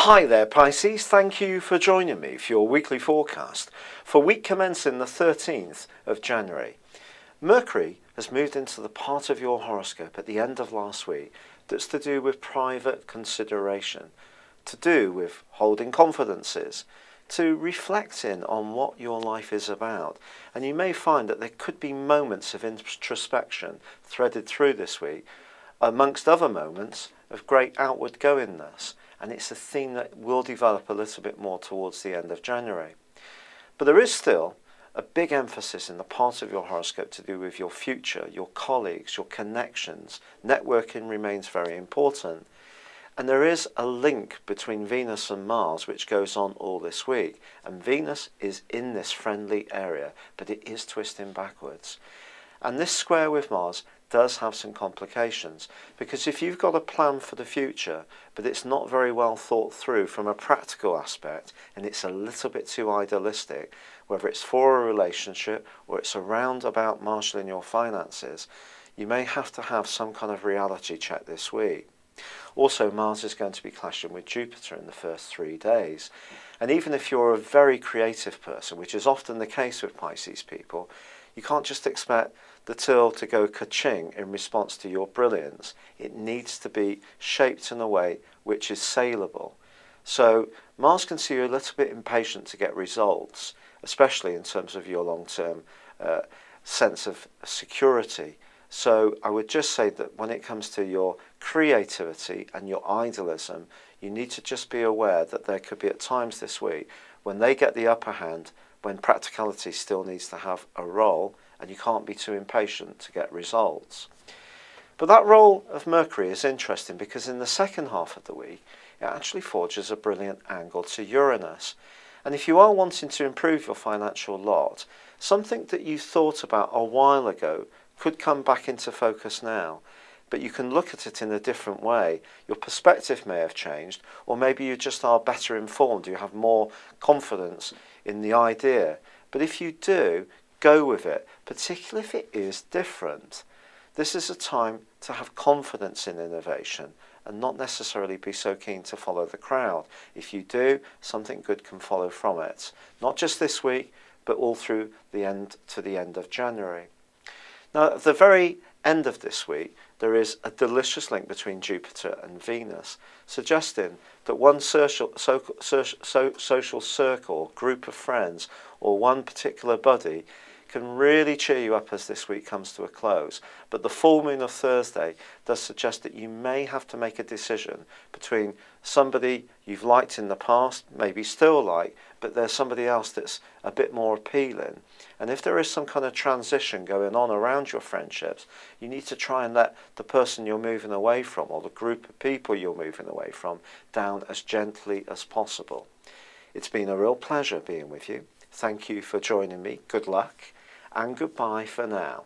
Hi there Pisces, thank you for joining me for your weekly forecast for week commencing the 13th of January. Mercury has moved into the part of your horoscope at the end of last week that's to do with private consideration, to do with holding confidences, to reflecting on what your life is about. And you may find that there could be moments of introspection threaded through this week, amongst other moments of great outward goingness. And it's a theme that will develop a little bit more towards the end of January. But there is still a big emphasis in the part of your horoscope to do with your future, your colleagues, your connections. Networking remains very important. And there is a link between Venus and Mars which goes on all this week. And Venus is in this friendly area, but it is twisting backwards. And this square with Mars does have some complications, because if you've got a plan for the future but it's not very well thought through from a practical aspect and it's a little bit too idealistic, whether it's for a relationship or it's around about marshalling your finances, you may have to have some kind of reality check this week. Also, Mars is going to be clashing with Jupiter in the first 3 days, and even if you're a very creative person, which is often the case with Pisces people, you can't just expect the till to go ka-ching in response to your brilliance. It needs to be shaped in a way which is saleable. So Mars can see you a little bit impatient to get results, especially in terms of your long-term sense of security. So I would just say that when it comes to your creativity and your idealism, you need to just be aware that there could be at times this week when they get the upper hand, when practicality still needs to have a role, and you can't be too impatient to get results. But that role of Mercury is interesting because in the second half of the week, it actually forges a brilliant angle to Uranus. And if you are wanting to improve your financial lot, something that you thought about a while ago could come back into focus now. But you can look at it in a different way. Your perspective may have changed, or maybe you just are better informed, you have more confidence in the idea. But if you do, go with it, particularly if it is different. This is a time to have confidence in innovation and not necessarily be so keen to follow the crowd. If you do, something good can follow from it. Not just this week, but all through the end of January. Now, at the very end of this week, there is a delicious link between Jupiter and Venus, suggesting that one social circle, group of friends, or one particular buddy can really cheer you up as this week comes to a close. But the full moon of Thursday does suggest that you may have to make a decision between somebody you've liked in the past, maybe still like, but there's somebody else that's a bit more appealing. And if there is some kind of transition going on around your friendships, you need to try and let the person you're moving away from, or the group of people you're moving away from, down as gently as possible. It's been a real pleasure being with you. Thank you for joining me. Good luck. And goodbye for now.